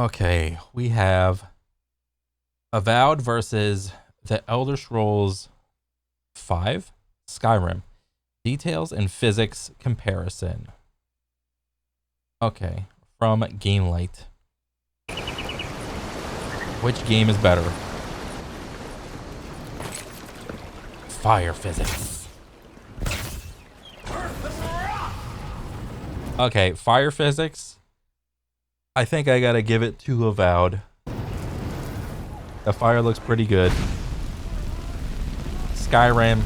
Okay, we have Avowed versus the Elder Scrolls 5 Skyrim. Details and physics comparison. Okay, from GameLight. Which game is better? Fire physics. Okay, fire physics. I think I gotta give it to Avowed. The fire looks pretty good. Skyrim.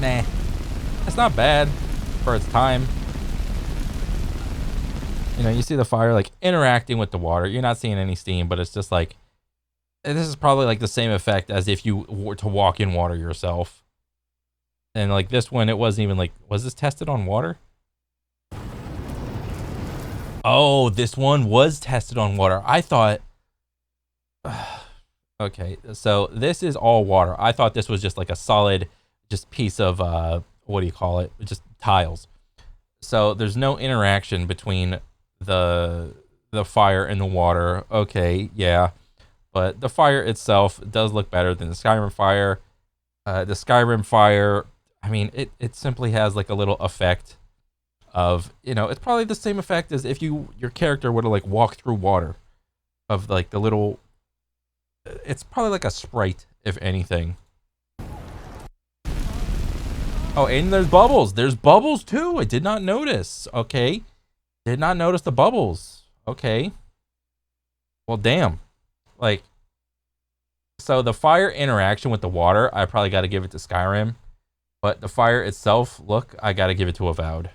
Nah. It's not bad for its time. You know, you see the fire like interacting with the water. You're not seeing any steam, but it's just like, this is probably like the same effect as if you were to walk in water yourself. And like this one, it wasn't even like, was this tested on water? Oh, this one was tested on water. I thought, okay, so this is all water. I thought this was just like a solid, just piece of, what do you call it? Just tiles. So there's no interaction between the fire and the water. Okay, yeah. But the fire itself does look better than the Skyrim fire. The Skyrim fire, I mean, it simply has like a little effect of, you know, it's probably the same effect as if your character were to like walk through water, of like the little, it's probably like a sprite, if anything. Oh, and there's bubbles. There's bubbles too. I did not notice. Okay. Did not notice the bubbles. Okay. Well, damn. Like, so the fire interaction with the water, I probably got to give it to Skyrim. But the fire itself, look, I got to give it to Avowed.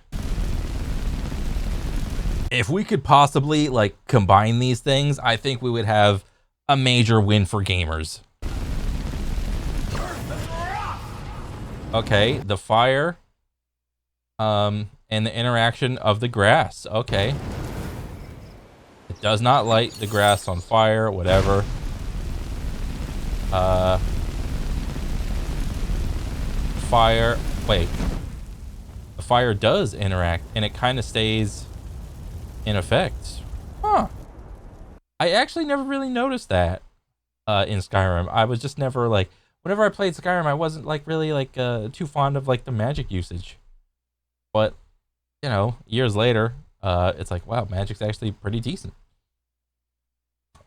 If we could possibly, like, combine these things, I think we would have a major win for gamers. Okay, the fire, and the interaction of the grass. Okay. It does not light the grass on fire, whatever. Fire, wait. The fire does interact, and it kind of stays in effect. Huh. I actually never really noticed that, in Skyrim. I was just never, like, whenever I played Skyrim, I wasn't, like, really, like, too fond of, like, the magic usage. But, you know, years later, it's like, wow, magic's actually pretty decent.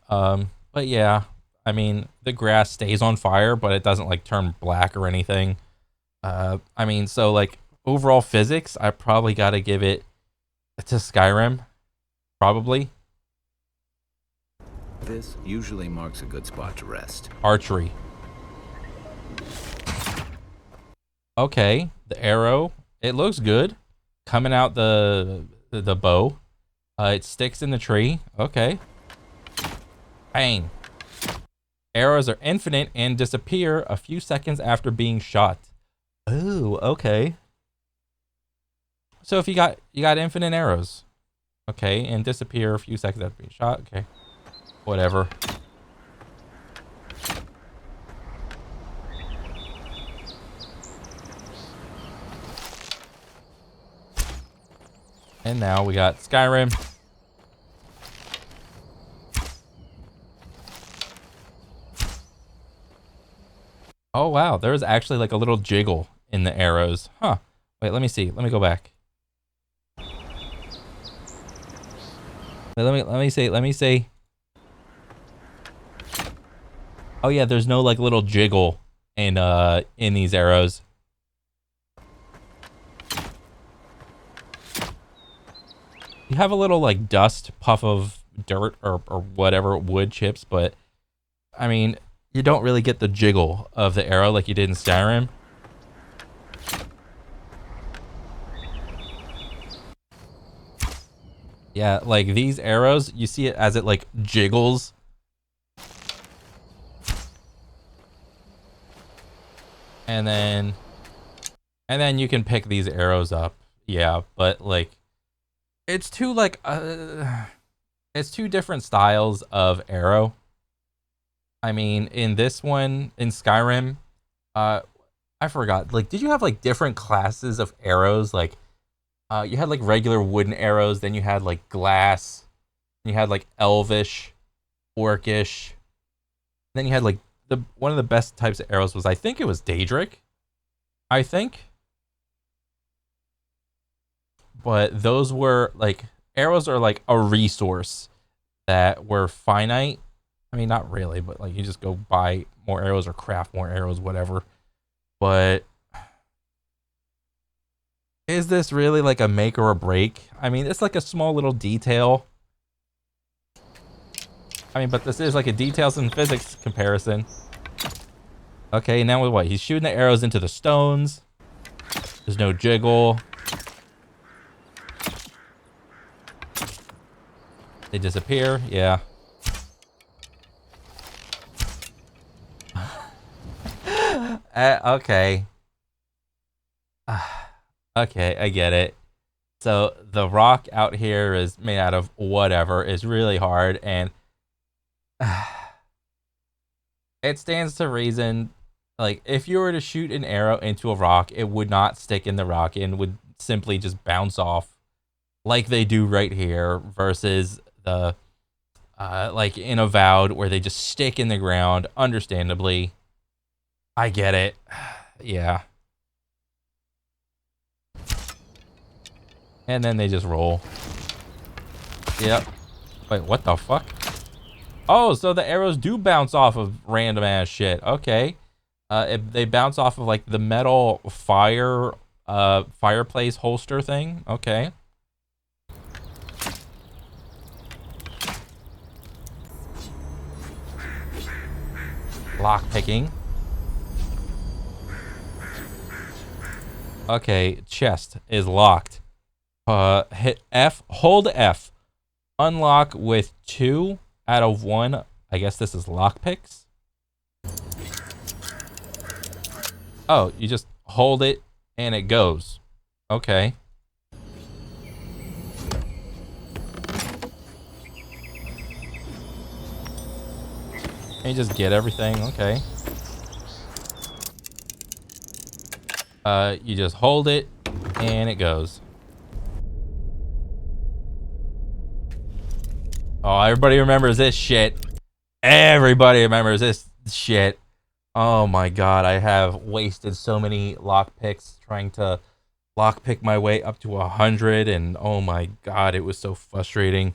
But yeah, I mean, the grass stays on fire, but it doesn't, like, turn black or anything. I mean, so, like, overall physics, I probably gotta give it to Skyrim. Probably. This usually marks a good spot to rest. Archery. Okay, the arrow, it looks good. Coming out the bow. It sticks in the tree. Okay. Bang. Arrows are infinite and disappear a few seconds after being shot. Ooh, okay. So if you got infinite arrows, okay, and disappear a few seconds after being shot, okay, whatever. And now we got Skyrim. Oh wow, there's actually like a little jiggle in the arrows. Huh. Wait, let me see. Let me go back. Wait, let me see. Oh yeah, there's no like little jiggle in these arrows. You have a little like dust puff of dirt or whatever, wood chips, but I mean, you don't really get the jiggle of the arrow like you did in Skyrim. Yeah, like these arrows, you see it as it like jiggles. And then you can pick these arrows up. Yeah, but like it's two like it's two different styles of arrow. I mean, in this one, in Skyrim, I forgot. Like, did you have like different classes of arrows? Like, you had like regular wooden arrows, then you had like glass, You had like elvish, orcish. Then you had like one of the best types of arrows was, I think it was Daedric. I think. But those were like, arrows are like a resource that were finite. I mean, not really, but like you just go buy more arrows or craft more arrows, whatever. But is this really like a make or a break? I mean, it's like a small little detail. I mean, but this is like a details and physics comparison. Okay, now with what? He's shooting the arrows into the stones. There's no jiggle. They disappear, yeah. Okay. Okay, I get it. So the rock out here is made out of whatever, is really hard, and it stands to reason, like, if you were to shoot an arrow into a rock, it would not stick in the rock and would simply just bounce off like they do right here, versus the like in Avowed, where they just stick in the ground. Understandably, I get it. Yeah. And then they just roll. Yep. Wait, what the fuck? Oh, so the arrows do bounce off of random ass shit. Okay. They bounce off of like the metal fireplace holster thing. Okay. Lock picking. Okay, chest is locked. Hit F, hold F. Unlock with 2 out of 1. I guess this is lockpicks. Oh, you just hold it and it goes. Okay. And you just get everything. Okay. You just hold it and it goes. Oh, everybody remembers this shit. Everybody remembers this shit. Oh my god, I have wasted so many lockpicks trying to lockpick my way up to 100, and oh my god, it was so frustrating.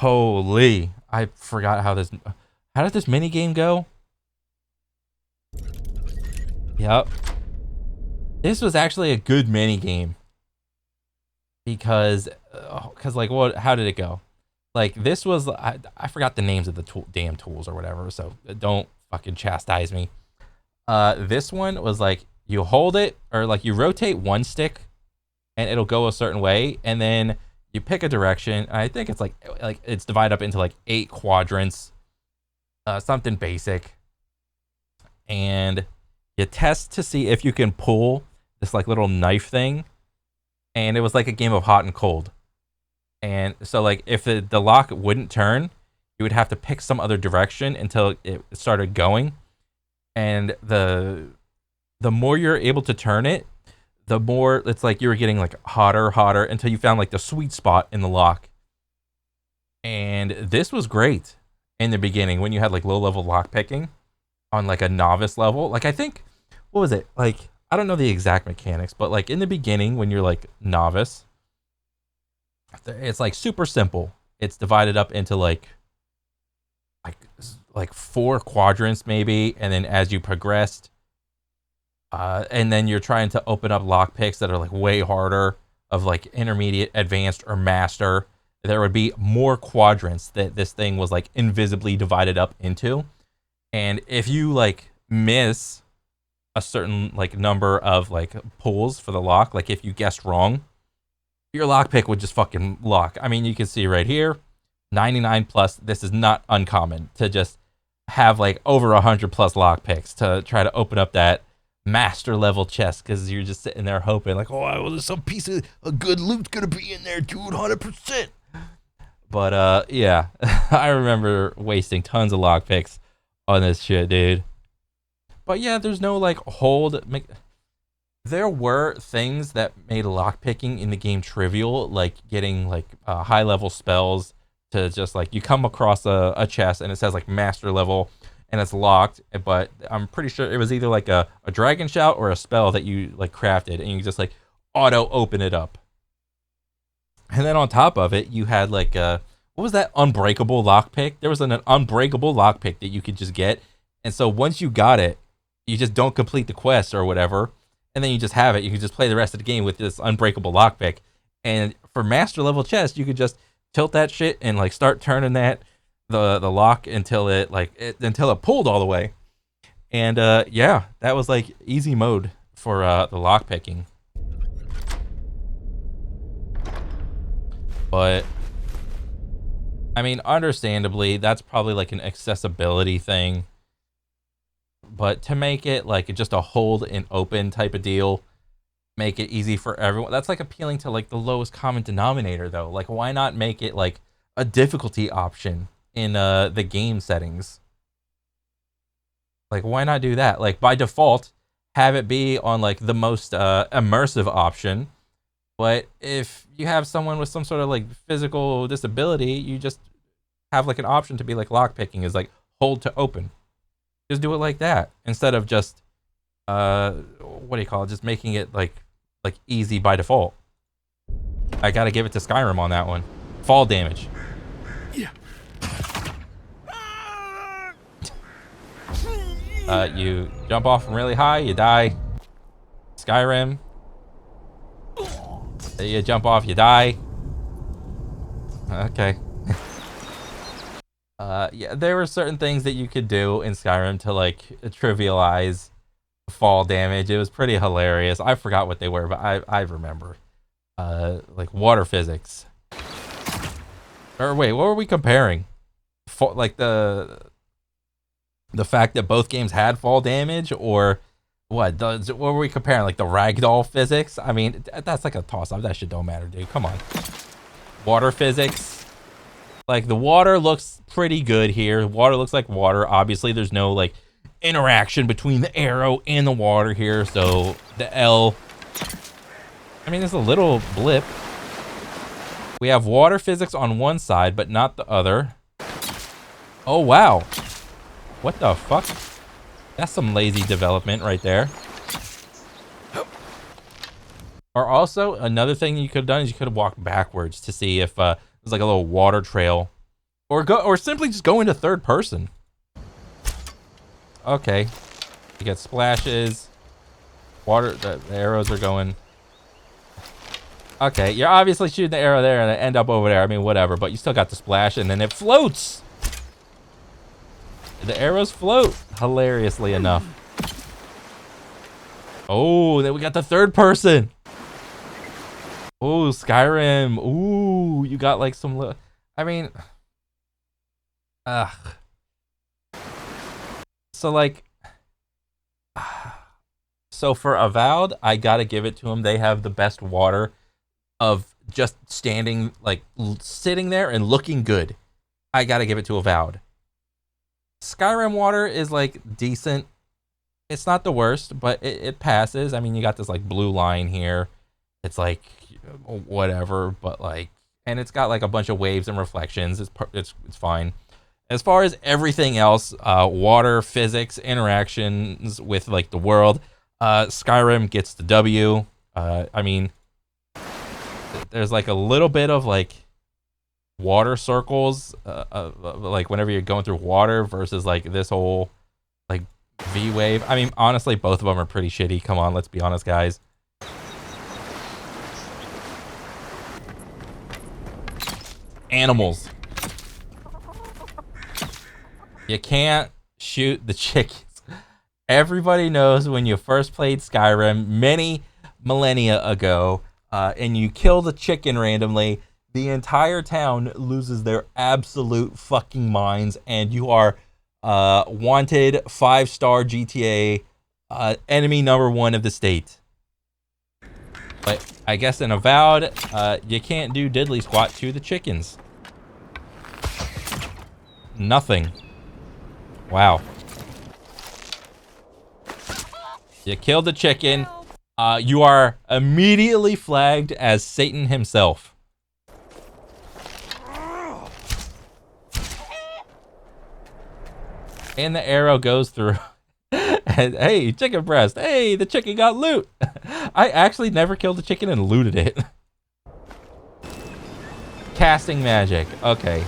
Holy, I forgot how did this mini game go? Yep. This was actually a good mini game. Because like, how did it go? Like, this was, I forgot the names of the damn tools or whatever, so don't fucking chastise me. This one was like, you hold it, or like you rotate one stick, and it'll go a certain way, and then you pick a direction. I think it's like it's divided up into like 8 quadrants, something basic, and you test to see if you can pull this like little knife thing, and it was like a game of hot and cold. And so like if the lock wouldn't turn, you would have to pick some other direction until it started going. And the more you're able to turn it, the more it's like you were getting like hotter until you found like the sweet spot in the lock. And this was great in the beginning when you had like low level lock picking on like a novice level. Like, I think, what was it? Like, I don't know the exact mechanics, but like in the beginning when you're like novice, it's like super simple. It's divided up into like 4 quadrants maybe, and then as you progressed, and then you're trying to open up lock picks that are like way harder, of like intermediate, advanced, or master. There would be more quadrants that this thing was like invisibly divided up into, and if you like miss a certain like number of like pulls for the lock, like if you guessed wrong, your lockpick would just fucking lock. I mean, you can see right here, 99 plus. This is not uncommon to just have like over 100 plus lockpicks to try to open up that master level chest, because you're just sitting there hoping like, oh, well, there's some piece of a good loot gonna be in there, dude, 100%. But yeah, I remember wasting tons of lockpicks on this shit, dude. But yeah, there's no like hold. There were things that made lockpicking in the game trivial, like getting like high level spells to just like, you come across a chest and it says like master level and it's locked, but I'm pretty sure it was either like a dragon shout or a spell that you like crafted, and you just like auto open it up. And then on top of it, you had like what was that unbreakable lockpick? There was an unbreakable lockpick that you could just get. And so once you got it, you just don't complete the quest or whatever, and then you just have it. You can just play the rest of the game with this unbreakable lockpick. And for master level chest, you could just tilt that shit and like start turning the lock until it pulled all the way. And yeah, that was like easy mode for the lock picking. But I mean, understandably, that's probably like an accessibility thing. But to make it like just a hold and open type of deal, make it easy for everyone, that's like appealing to like the lowest common denominator though. Like, why not make it like a difficulty option in the game settings? Like, why not do that? Like, by default, have it be on like the most immersive option. But if you have someone with some sort of like physical disability, you just have like an option to be like lockpicking is like hold to open. Just do it like that instead of just what do you call it? Just making it like easy by default. I gotta give it to Skyrim on that one. Fall damage. Yeah. You jump off from really high, you die. Skyrim. You jump off, you die. Okay. Yeah, there were certain things that you could do in Skyrim to like trivialize fall damage. It was pretty hilarious. I forgot what they were, but I remember. Like water physics. Or wait, what were we comparing? Like the fact that both games had fall damage, or what were we comparing? Like the ragdoll physics? I mean, that's like a toss-up. That shit don't matter, dude. Come on. Water physics. Like, the water looks pretty good here. Water looks like water. Obviously, there's no, like, interaction between the arrow and the water here. So, the L... I mean, there's a little blip. We have water physics on one side, but not the other. Oh, wow. What the fuck? That's some lazy development right there. Or also, another thing you could have done is you could have walked backwards to see if there's like a little water trail. Or simply just go into third person. Okay. You get splashes. Water, the arrows are going. Okay, you're obviously shooting the arrow there and it end up over there. I mean, whatever, but you still got the splash and then it floats. The arrows float, hilariously enough. Oh, then we got the third person. Oh, Skyrim. Ooh, you got like some... I mean... Ugh. So, like... So, for Avowed, I gotta give it to them. They have the best water of just standing, like, sitting there and looking good. I gotta give it to Avowed. Skyrim water is, like, decent. It's not the worst, but it passes. I mean, you got this, like, blue line here. It's, like... whatever, but like, and it's got like a bunch of waves and reflections. It's fine. As far as everything else, water physics, interactions with like the world, Skyrim gets the W. I mean, there's like a little bit of like water circles, like whenever you're going through water versus like this whole like V wave. I mean, honestly, both of them are pretty shitty. Come on, let's be honest, guys. Animals. You can't shoot the chickens. Everybody knows when you first played Skyrim many millennia ago, and you kill the chicken randomly, the entire town loses their absolute fucking minds, and you are wanted 5-star GTA enemy number 1 of the state. But I guess in Avowed, you can't do diddly squat to the chickens. Nothing. Wow. You killed the chicken. You are immediately flagged as Satan himself. And the arrow goes through. And hey, chicken breast. Hey, the chicken got loot. I actually never killed the chicken and looted it. Casting magic. Okay.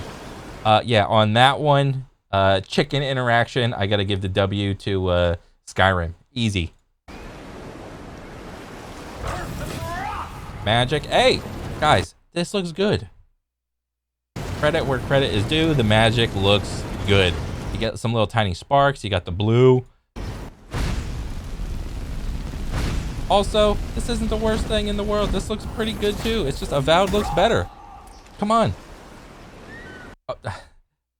Yeah, on that one, chicken interaction, I gotta give the W to Skyrim. Easy. Magic. Hey, guys, this looks good. Credit where credit is due. The magic looks good. You get some little tiny sparks. You got the blue. Also, this isn't the worst thing in the world. This looks pretty good too. It's just Avowed looks better. Come on.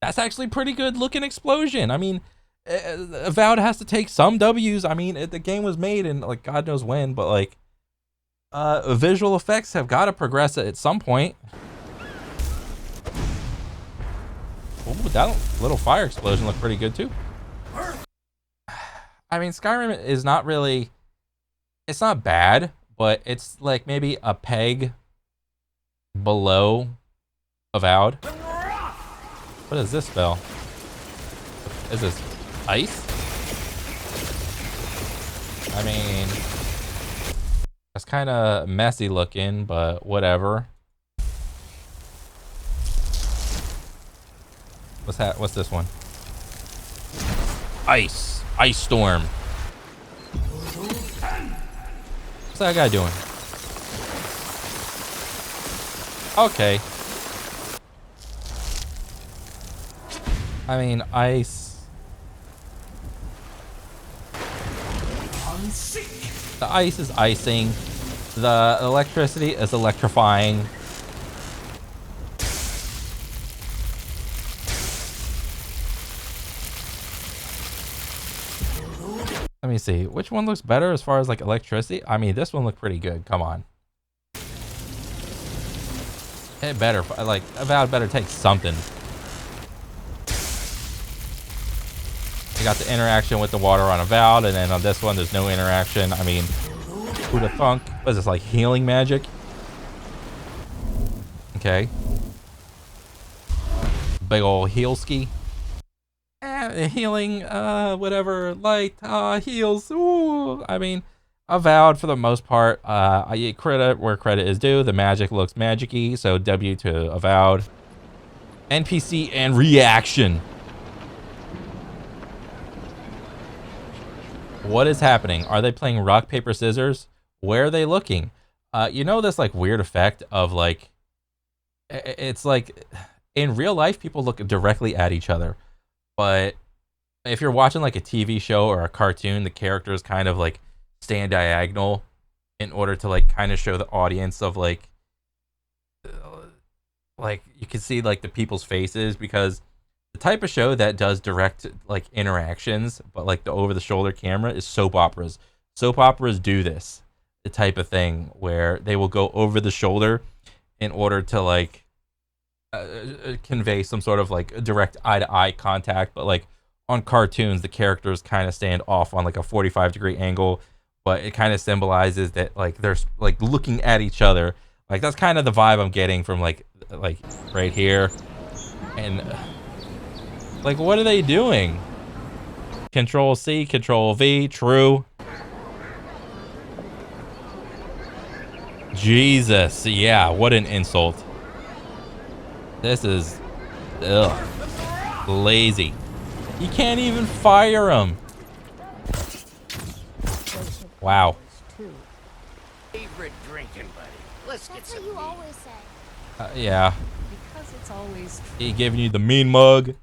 That's actually pretty good looking explosion. I mean, Avowed has to take some W's. I mean, the game was made in like God knows when, but like visual effects have got to progress at some point. Ooh, that little fire explosion looked pretty good too. I mean, Skyrim is not really, it's not bad, but it's like maybe a peg below Avowed. What is this spell? Is this ice? I mean, it's kind of messy looking, but whatever. What's that? What's this one? Ice storm. What's that guy doing? Okay. I mean, ice. The ice is icing. The electricity is electrifying. Let me see. Which one looks better as far as like electricity? I mean, this one looked pretty good. Come on. It better, like, Avowed better take something. You got the interaction with the water on Avowed, and then on this one, there's no interaction. I mean, who'd have thunk? What is this, like healing magic? Okay. Big ol' heal ski. Healing, whatever, light, heals. Ooh. I mean, Avowed for the most part. I get credit where credit is due. The magic looks magic-y, so W to Avowed. NPC and reaction. What is happening? Are they playing rock, paper, scissors? Where are they looking? You know this like weird effect of like, it's like in real life, people look directly at each other. But if you're watching like a TV show or a cartoon, the characters kind of like stand diagonal in order to like kind of show the audience of like you can see like the people's faces, because the type of show that does direct like interactions but like the over the shoulder camera is soap operas. Soap operas do this, the type of thing where they will go over the shoulder in order to like convey some sort of like direct eye-to-eye contact, but like on cartoons the characters kind of stand off on like a 45-degree angle, but it kind of symbolizes that like they're like looking at each other. Like that's kind of the vibe I'm getting from like right here. And like, what are they doing? Control C, Control V, true. Jesus, yeah, what an insult. This is, ugh, lazy. You can't even fire them. Wow. Favorite drinking buddy. Let's get some. That's what you always say. Yeah. Because it's always He giving you the mean mug.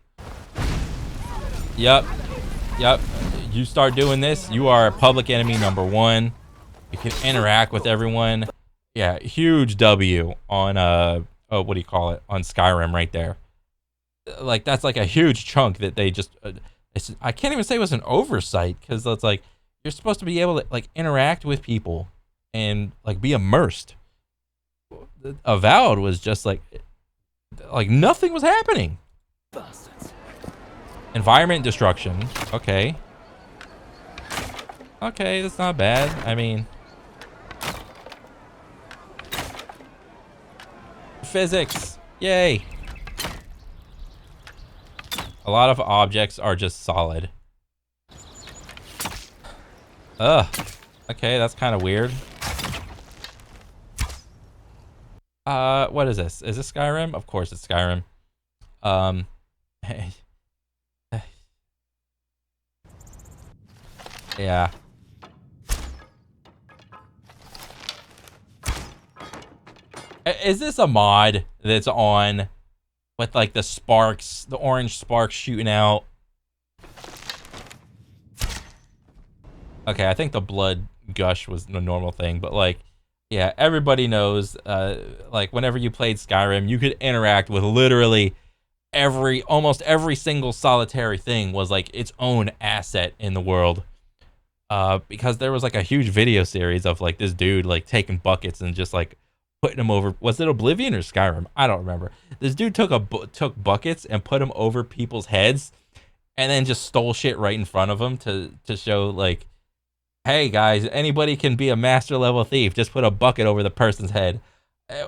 Yep. You start doing this, you are public enemy number one. You can interact with everyone. Yeah, huge W on what do you call it, on Skyrim right there. Like that's like a huge chunk that they just I can't even say it was an oversight, because it's like you're supposed to be able to like interact with people and like be immersed. Avowed was just like nothing was happening. Environment destruction. Okay, that's not bad. I mean, physics, yay. A lot of objects are just solid. Ugh. Okay, that's kind of weird. What is this? Is this Skyrim? Of course it's Skyrim. Yeah. Is this a mod that's on with like the sparks, the orange sparks shooting out? Okay, I think the blood gush was the normal thing, but like, yeah, everybody knows, like whenever you played Skyrim, you could interact with literally almost every single solitary thing was like its own asset in the world. Because there was like a huge video series of like this dude like taking buckets and just like putting them over. Was it Oblivion or Skyrim? I don't remember. This dude took buckets and put them over people's heads, and then just stole shit right in front of them to show like, hey guys, anybody can be a master level thief. Just put a bucket over the person's head,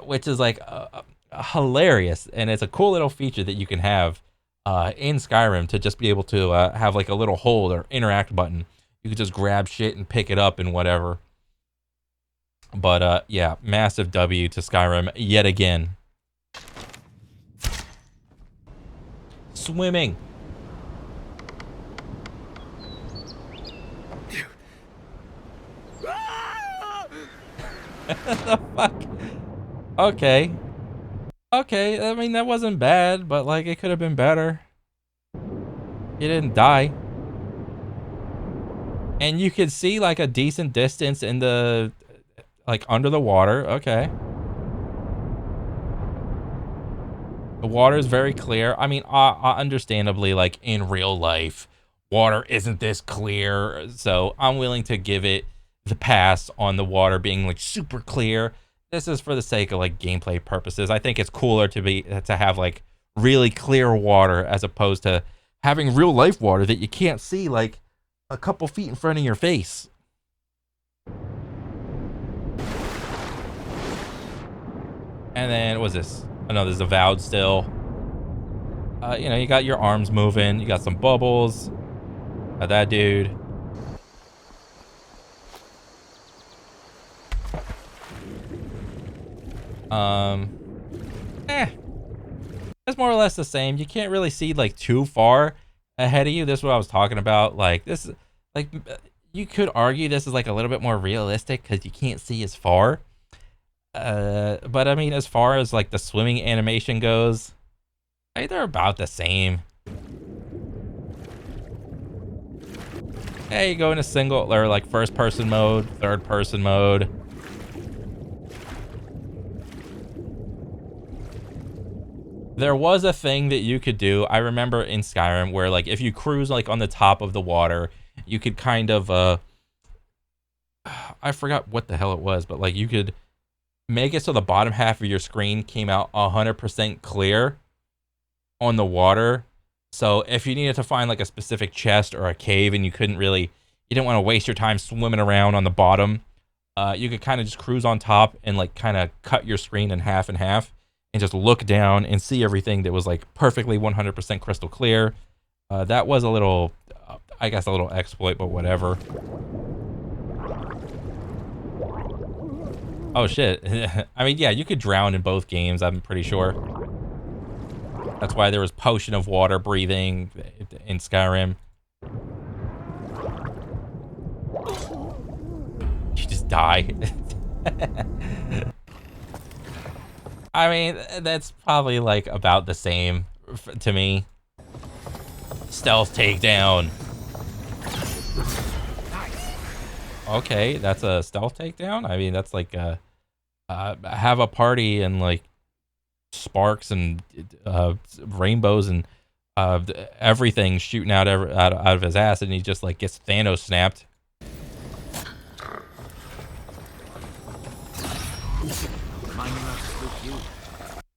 which is like hilarious, and it's a cool little feature that you can have in Skyrim to just be able to have like a little hold or interact button. You could just grab shit and pick it up and whatever. But yeah, massive W to Skyrim yet again. Swimming. The fuck? Okay. Okay, I mean, that wasn't bad, but like, it could have been better. You didn't die. And you could see like a decent distance in the, like under the water. Okay. The water is very clear. I mean, understandably, like in real life, water isn't this clear. So I'm willing to give it the pass on the water being like super clear. This is for the sake of like gameplay purposes. I think it's cooler to have like really clear water as opposed to having real life water that you can't see like a couple feet in front of your face. And then what's this? Oh no, there's Avowed still. You know, you got your arms moving, you got some bubbles. Got that dude. It's more or less the same. You can't really see like too far ahead of you. This is what I was talking about. Like this is like, you could argue this is like a little bit more realistic because you can't see as far. But I mean, as far as like the swimming animation goes, they're about the same. Hey, you go into single or like first person mode, third person mode. There was a thing that you could do, I remember in Skyrim, where like if you cruise like on the top of the water, you could kind of I forgot what the hell it was, but like you could make it so the bottom half of your screen came out 100% clear on the water. So if you needed to find like a specific chest or a cave and you didn't want to waste your time swimming around on the bottom, you could kind of just cruise on top and like kind of cut your screen in half and half and just look down and see everything that was like perfectly 100% crystal clear. That was a little, I guess a little exploit, but whatever. Oh shit. I mean, yeah, you could drown in both games, I'm pretty sure. That's why there was potion of water breathing in Skyrim. You just die. I mean, that's probably like about the same to me. Stealth takedown. Okay, that's a stealth takedown? I mean, that's like have a party and like sparks and rainbows and everything shooting out of his ass, and he just like gets Thanos snapped.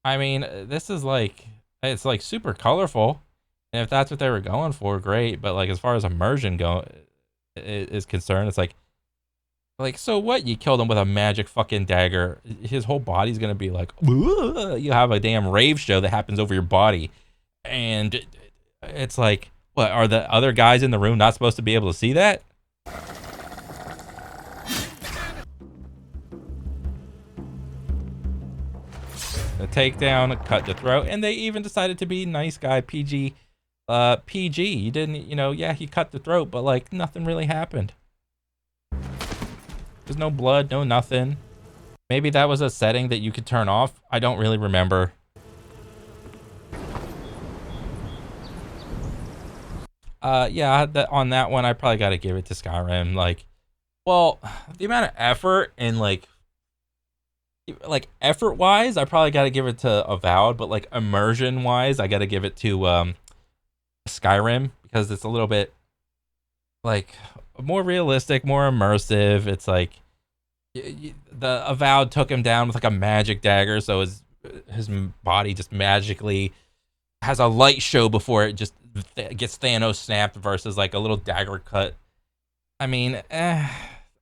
I mean, this is like, it's like super colorful, and if that's what they were going for, great. But like as far as immersion is concerned, it's like so what? You killed him with a magic fucking dagger. His whole body's gonna be like, you have a damn rave show that happens over your body, and It's like, what, are the other guys in the room not supposed to be able to see that? The takedown, cut the throat, and they even decided to be nice guy PG. PG. You didn't, yeah, he cut the throat, but like nothing really happened. There's no blood, no nothing. Maybe that was a setting that you could turn off. I don't really remember. Yeah, on that one, I probably got to give it to Skyrim. Like, well, the amount of effort and like effort-wise, I probably got to give it to Avowed, but like immersion-wise, I got to give it to Skyrim because it's a little bit like more realistic, more immersive. It's like the Avowed took him down with like a magic dagger, so his body just magically has a light show before it just gets Thanos snapped versus like a little dagger cut. I mean,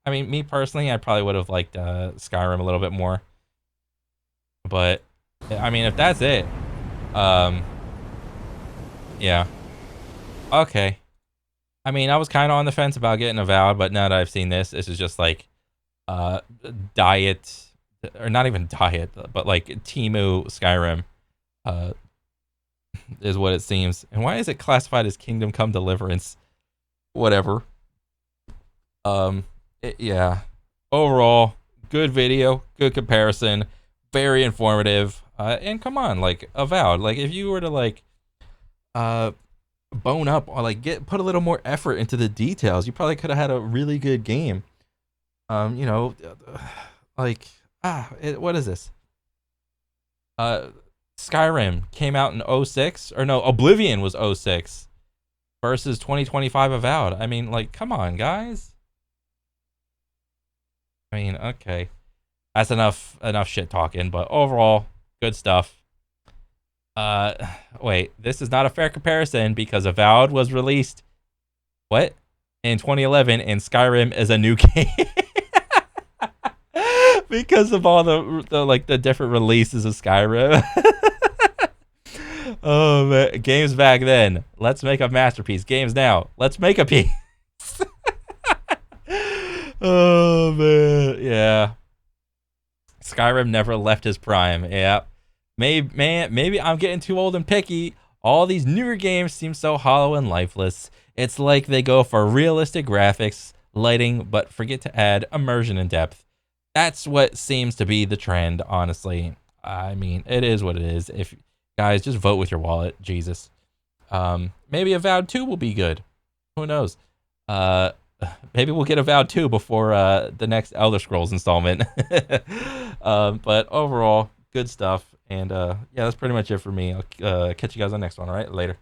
me personally, I probably would have liked Skyrim a little bit more. But I mean, if that's it, yeah, okay. I mean, I was kind of on the fence about getting Avowed, but now that I've seen this is just like diet, or not even diet, but like Temu Skyrim is what it seems. And why is it classified as Kingdom Come Deliverance? Whatever. Yeah. Overall, good video, good comparison, very informative. And come on, like Avowed. Like if you were to like bone up or like put a little more effort into the details, you probably could have had a really good game. What is this? Skyrim came out in 06, or no, Oblivion was 06 versus 2025 Avowed. I mean, like, come on, guys. I mean, okay. That's enough shit talking, but overall, good stuff. Wait, this is not a fair comparison because Avowed was released, what? In 2011, and Skyrim is a new game. Because of all the different releases of Skyrim. Oh man, games back then. Let's make a masterpiece. Games now. Let's make a piece. Oh man, yeah. Skyrim never left his prime. Yeah. Maybe I'm getting too old and picky. All these newer games seem so hollow and lifeless. It's like they go for realistic graphics, lighting, but forget to add immersion and depth. That's what seems to be the trend, honestly. I mean, it is what it is. If guys, just vote with your wallet, Jesus. Maybe Avowed 2 will be good. Who knows? Maybe we'll get Avowed 2 before the next Elder Scrolls installment. But overall, good stuff. And yeah, that's pretty much it for me. I'll catch you guys on the next one. All right, later.